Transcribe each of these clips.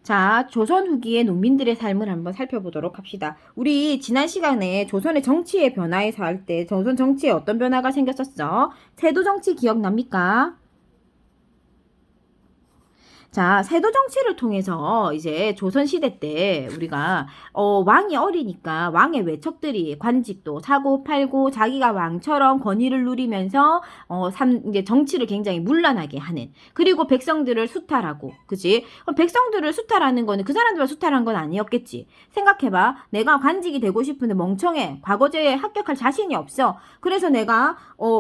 자, 조선 후기의 농민들의 삶을 한번 살펴보도록 합시다. 우리 지난 시간에 조선의 정치의 변화에서 할 때 조선 정치에 어떤 변화가 생겼었어? 세도 정치 기억납니까? 자, 세도 정치를 통해서 이제 조선시대 때 우리가 왕이 어리니까 왕의 외척들이 관직도 사고 팔고 자기가 왕처럼 권위를 누리면서 이제 정치를 굉장히 문란하게 하는, 그리고 백성들을 수탈하고, 그지? 그럼 백성들을 수탈하는 거는 그 사람들만 수탈한 건 아니었겠지. 생각해봐. 내가 관직이 되고 싶은데 멍청해. 과거제에 합격할 자신이 없어. 그래서 내가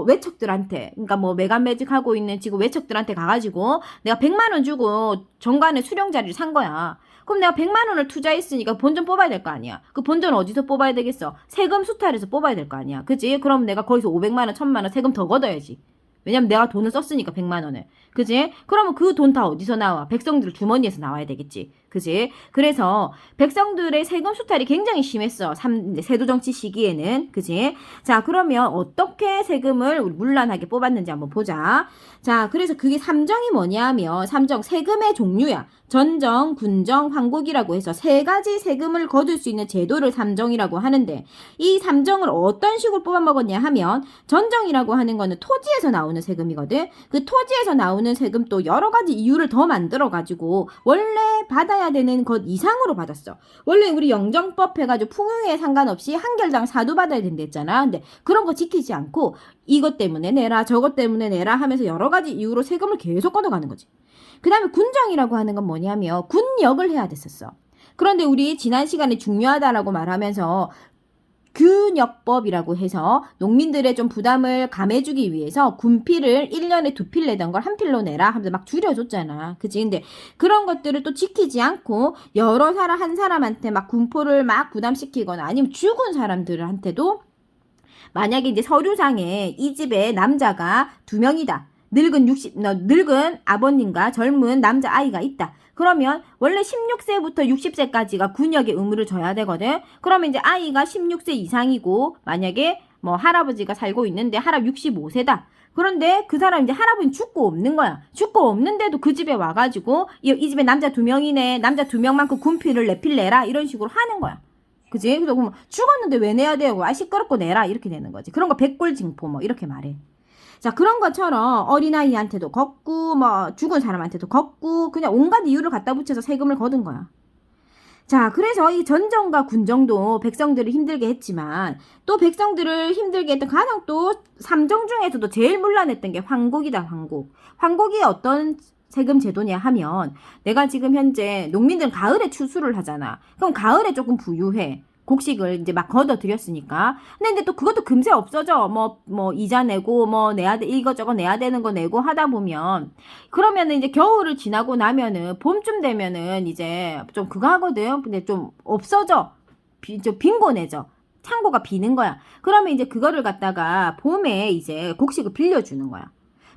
외척들한테, 그러니까 뭐 매간매직하고 있는 지금 외척들한테 가가지고 내가 100만 원 주고 정관의 수령 자리를 산 거야. 그럼 내가 100만 원을 투자했으니까 본전 뽑아야 될 거 아니야. 그 본전 어디서 뽑아야 되겠어? 세금 수탈해서 뽑아야 될 거 아니야. 그치? 그럼 내가 거기서 500만 원, 1000만 원 세금 더 걷어야지. 왜냐면 내가 돈을 썼으니까 100만 원을. 그지? 그러면 그 돈 다 어디서 나와? 백성들 주머니에서 나와야 되겠지. 그지? 그래서 백성들의 세금 수탈이 굉장히 심했어. 세도정치 시기에는. 그지? 자, 그러면 어떻게 세금을 문란하게 뽑았는지 한번 보자. 자, 그래서 그게 삼정이 뭐냐면, 삼정, 세금의 종류야. 전정, 군정, 황국이라고 해서 세 가지 세금을 거둘 수 있는 제도를 삼정이라고 하는데, 이 삼정을 어떤 식으로 뽑아먹었냐 하면, 전정이라고 하는 거는 토지에서 나오는 세금이거든. 그 토지에서 나오는 세금 또 여러 가지 이유를 더 만들어가지고 원래 받아야 되는 것 이상으로 받았어. 원래 우리 영정법 해가지고 풍요에 상관없이 한 결당 사두 받아야 된댔잖아. 근데 그런 거 지키지 않고 이것 때문에 내라 저것 때문에 내라 하면서 여러 가지 이유로 세금을 계속 걷어가는 거지. 그 다음에 군정이라고 하는 건 뭐냐면 군역을 해야 됐었어. 그런데 우리 지난 시간에 중요하다라고 말하면서 균역법이라고 해서 농민들의 좀 부담을 감해주기 위해서 군필을 1년에 2필 내던 걸 한 필로 내라 하면서 막 줄여줬잖아. 그치? 근데 그런 것들을 또 지키지 않고 여러 사람, 한 사람한테 막 군포를 막 부담시키거나 아니면 죽은 사람들한테도, 만약에 이제 서류상에 이 집에 남자가 2명이다. 늙은 아버님과 젊은 남자 아이가 있다. 그러면 원래 16세부터 60세까지가 군역의 의무를 져야 되거든. 그러면 이제 아이가 16세 이상이고 만약에 뭐 할아버지가 살고 있는데 할아버지 65세다. 그런데 그 사람 이제 할아버지 죽고 없는 거야. 죽고 없는데도 그 집에 와가지고 이 집에 남자 2명이네. 남자 2명만큼 군필을 4필 내라. 이런 식으로 하는 거야. 그지? 그래서 그럼 죽었는데 왜 내야 되고, 아, 시끄럽고 내라. 이렇게 되는 거지. 그런 거 백골징포 뭐 이렇게 말해. 자, 그런 것처럼 어린아이한테도 걷고, 뭐, 죽은 사람한테도 걷고, 그냥 온갖 이유를 갖다 붙여서 세금을 거둔 거야. 자, 그래서 이 전정과 군정도 백성들을 힘들게 했지만, 또 백성들을 힘들게 했던 가장 또 삼정 중에서도 제일 문란했던 게 황국이다, 황국. 황국이 어떤 세금 제도냐 하면, 내가 지금 현재 농민들은 가을에 추수를 하잖아. 그럼 가을에 조금 부유해. 곡식을 이제 막 걷어들였으니까. 근데 또 그것도 금세 없어져. 뭐, 이자 내고, 뭐, 내야 돼, 이것저것 내야 되는 거 내고 하다 보면. 그러면은 이제 겨울을 지나고 나면은, 봄쯤 되면은 이제 좀 그거 하거든. 근데 좀 없어져. 좀 빈곤해져. 창고가 비는 거야. 그러면 이제 그거를 갖다가 봄에 이제 곡식을 빌려주는 거야.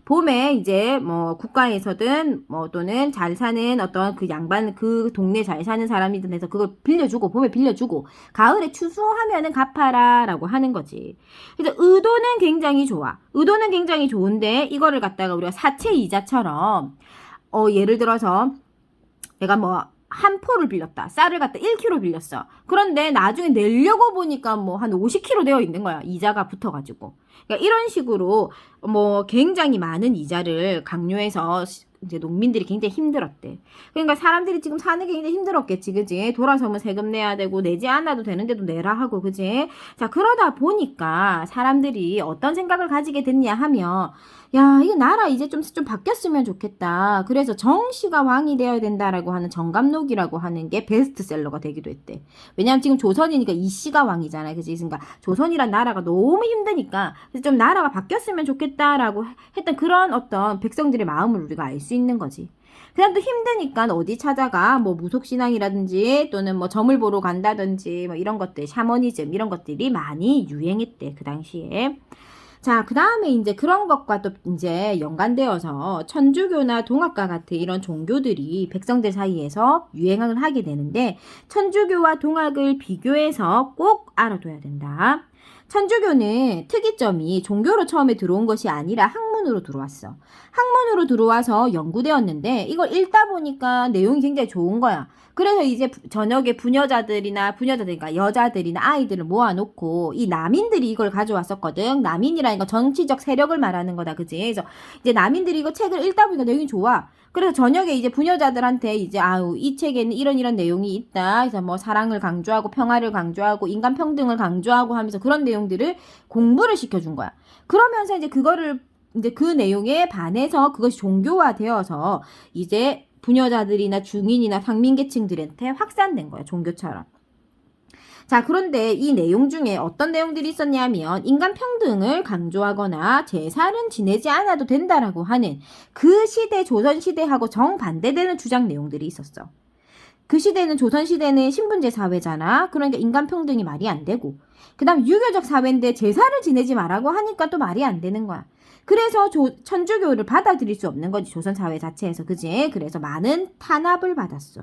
봄에 이제 뭐 국가에서든 뭐 또는 잘 사는 어떤 그 양반, 그 동네 잘 사는 사람이든 해서 그걸 빌려주고, 봄에 빌려주고 가을에 추수하면은 갚아라 라고 하는 거지. 그래서 의도는 굉장히 좋아. 의도는 굉장히 좋은데 이거를 갖다가 우리가 사채 이자처럼 예를 들어서 내가 뭐 한 포를 빌렸다. 쌀을 갖다 1kg 빌렸어. 그런데 나중에 내려고 보니까 뭐 한 50kg 되어 있는 거야. 이자가 붙어가지고. 그러니까 이런 식으로 뭐 굉장히 많은 이자를 강요해서 이제 농민들이 굉장히 힘들었대. 그러니까 사람들이 지금 사는 게 굉장히 힘들었겠지, 그지? 돌아서면 세금 내야 되고 내지 않아도 되는데도 내라 하고, 그지? 자, 그러다 보니까 사람들이 어떤 생각을 가지게 됐냐 하면, 야, 이 나라 이제 좀 바뀌었으면 좋겠다. 그래서 정씨가 왕이 되어야 된다라고 하는 정감록이라고 하는 게 베스트셀러가 되기도 했대. 왜냐면 지금 조선이니까 이씨가 왕이잖아요. 그치? 그러니까 조선이란 나라가 너무 힘드니까 그래서 좀 나라가 바뀌었으면 좋겠다라고 했던 그런 어떤 백성들의 마음을 우리가 알 수 있는 거지. 그냥 또 힘드니까 어디 찾아가, 뭐 무속신앙이라든지 또는 뭐 점을 보러 간다든지 뭐 이런 것들, 샤머니즘 이런 것들이 많이 유행했대, 그 당시에. 자, 그 다음에 이제 그런 것과 또 이제 연관되어서 천주교나 동학과 같은 이런 종교들이 백성들 사이에서 유행을 하게 되는데, 천주교와 동학을 비교해서 꼭 알아둬야 된다. 천주교는 특이점이 종교로 처음에 들어온 것이 아니라 학문으로 들어왔어. 학문으로 들어와서 연구되었는데 이걸 읽다 보니까 내용이 굉장히 좋은 거야. 그래서 이제 저녁에 그러니까 여자들이나 아이들을 모아놓고 이 남인들이 이걸 가져왔었거든. 남인이라는 건 정치적 세력을 말하는 거다, 그지? 그래서 이제 남인들이 이거 책을 읽다 보니까 내용이 좋아. 그래서 저녁에 이제 부녀자들한테 이제 이 책에는 이런 내용이 있다. 그래서 뭐 사랑을 강조하고 평화를 강조하고 인간 평등을 강조하고 하면서 그런 내용들을 공부를 시켜준 거야. 그러면서 이제 그거를 이제 그 내용에 반해서 그것이 종교화되어서 이제 부녀자들이나 중인이나 상민계층들한테 확산된 거야, 종교처럼. 자, 그런데 이 내용 중에 어떤 내용들이 있었냐면 인간 평등을 강조하거나 제사는 지내지 않아도 된다라고 하는 그 시대 조선시대하고 정반대되는 주장 내용들이 있었어. 그 시대는 조선시대는 신분제 사회잖아. 그러니까 인간 평등이 말이 안 되고 그 다음 유교적 사회인데 제사를 지내지 말라고 하니까 또 말이 안 되는 거야. 그래서 천주교를 받아들일 수 없는 거지, 조선 사회 자체에서. 그지? 그래서 많은 탄압을 받았어.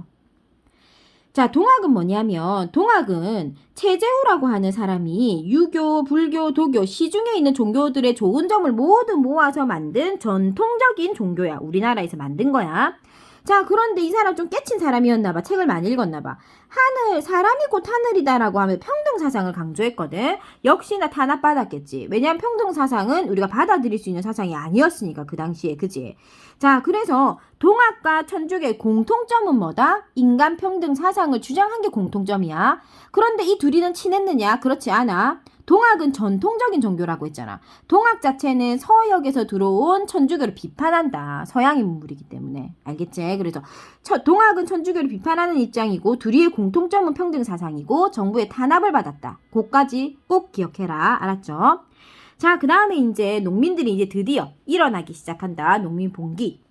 자, 동학은 뭐냐면 동학은 최재우라고 하는 사람이 유교, 불교, 도교, 시중에 있는 종교들의 좋은 점을 모두 모아서 만든 전통적인 종교야. 우리나라에서 만든 거야. 자, 그런데 이 사람 좀 깨친 사람이었나 봐. 책을 많이 읽었나 봐. 사람이 곧 하늘이다라고 하면 평등 사상을 강조했거든. 역시나 탄압받았겠지. 왜냐면 평등 사상은 우리가 받아들일 수 있는 사상이 아니었으니까, 그 당시에. 그지? 자, 그래서 동학과 천주교의 공통점은 뭐다? 인간 평등 사상을 주장한 게 공통점이야. 그런데 이 둘이는 친했느냐? 그렇지 않아. 동학은 전통적인 종교라고 했잖아. 동학 자체는 서역에서 들어온 천주교를 비판한다. 서양의 문물이기 때문에. 알겠지? 그래서 동학은 천주교를 비판하는 입장이고 둘이의 공통점은 평등 사상이고 정부의 탄압을 받았다. 그거까지 꼭 기억해라. 알았죠? 자, 그 다음에 이제 농민들이 이제 드디어 일어나기 시작한다. 농민 봉기.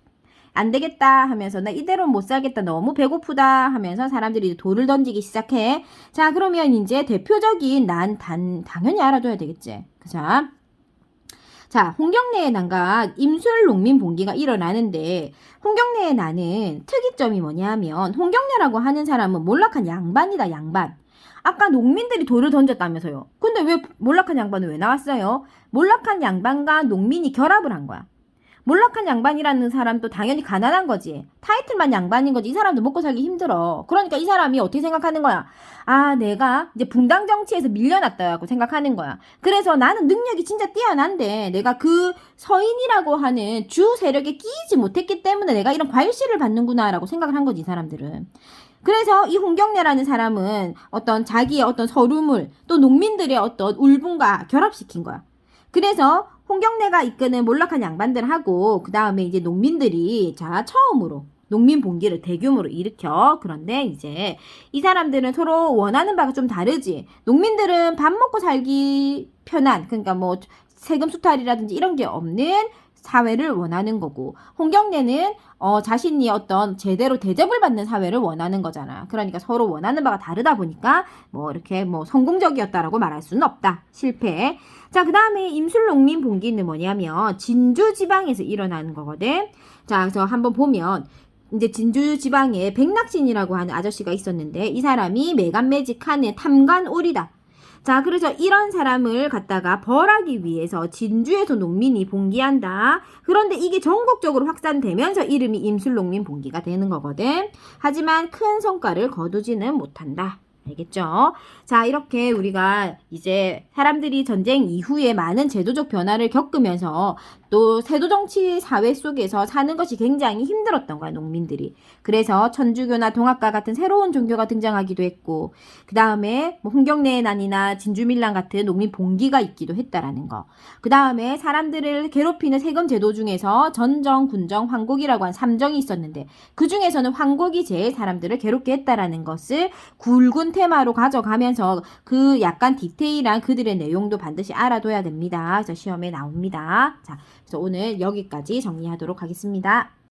안 되겠다 하면서 나 이대로 못 살겠다, 너무 배고프다 하면서 사람들이 돌을 던지기 시작해. 자, 그러면 이제 대표적인 당연히 알아둬야 되겠지. 그자? 자, 홍경래의 난과 임술 농민 봉기가 일어나는데 홍경래의 난은 특이점이 뭐냐면 홍경래라고 하는 사람은 몰락한 양반이다, 양반. 아까 농민들이 돌을 던졌다면서요. 근데 왜 몰락한 양반은 왜 나왔어요? 몰락한 양반과 농민이 결합을 한 거야. 몰락한 양반이라는 사람도 당연히 가난한 거지. 타이틀만 양반인 거지. 이 사람도 먹고 살기 힘들어. 그러니까 이 사람이 어떻게 생각하는 거야? 내가 이제 붕당 정치에서 밀려났다고 생각하는 거야. 그래서 나는 능력이 진짜 뛰어난데 내가 그 서인이라고 하는 주 세력에 끼이지 못했기 때문에 내가 이런 과일씨를 받는구나라고 생각을 한 거지, 이 사람들은. 그래서 이 홍경래라는 사람은 자기의 서름을 또 농민들의 울분과 결합시킨 거야. 그래서 홍경래가 이끄는 몰락한 양반들하고 그 다음에 이제 농민들이 처음으로 농민 봉기를 대규모로 일으켜. 그런데 이제 이 사람들은 서로 원하는 바가 좀 다르지. 농민들은 밥 먹고 살기 편한, 그러니까 뭐 세금 수탈이라든지 이런 게 없는 사회를 원하는 거고, 홍경래는 자신이 제대로 대접을 받는 사회를 원하는 거잖아. 그러니까 서로 원하는 바가 다르다 보니까 이렇게 성공적이었다라고 말할 수는 없다. 실패. 자, 그 다음에 임술농민 봉기는 뭐냐면 진주 지방에서 일어나는 거거든. 자, 그래서 한번 보면 이제 진주 지방에 백낙신이라고 하는 아저씨가 있었는데 이 사람이 매간매직하는 탐관오리다. 자, 그래서 이런 사람을 갖다가 벌하기 위해서 진주에서 농민이 봉기한다. 그런데 이게 전국적으로 확산되면서 이름이 임술농민 봉기가 되는 거거든. 하지만 큰 성과를 거두지는 못한다. 알겠죠? 자, 이렇게 우리가 이제 사람들이 전쟁 이후에 많은 제도적 변화를 겪으면서 또 세도정치 사회 속에서 사는 것이 굉장히 힘들었던 거야, 농민들이. 그래서 천주교나 동학과 같은 새로운 종교가 등장하기도 했고, 그 다음에 홍경래의 난이나 진주밀란 같은 농민 봉기가 있기도 했다라는 거. 그 다음에 사람들을 괴롭히는 세금 제도 중에서 전정, 군정, 황곡이라고 한 3정이 있었는데 그 중에서는 황곡이 제일 사람들을 괴롭게 했다라는 것을 굵은 테마로 가져가면서 그 약간 디테일한 그들의 내용도 반드시 알아둬야 됩니다. 그래서 시험에 나옵니다. 자, 그래서 오늘 여기까지 정리하도록 하겠습니다.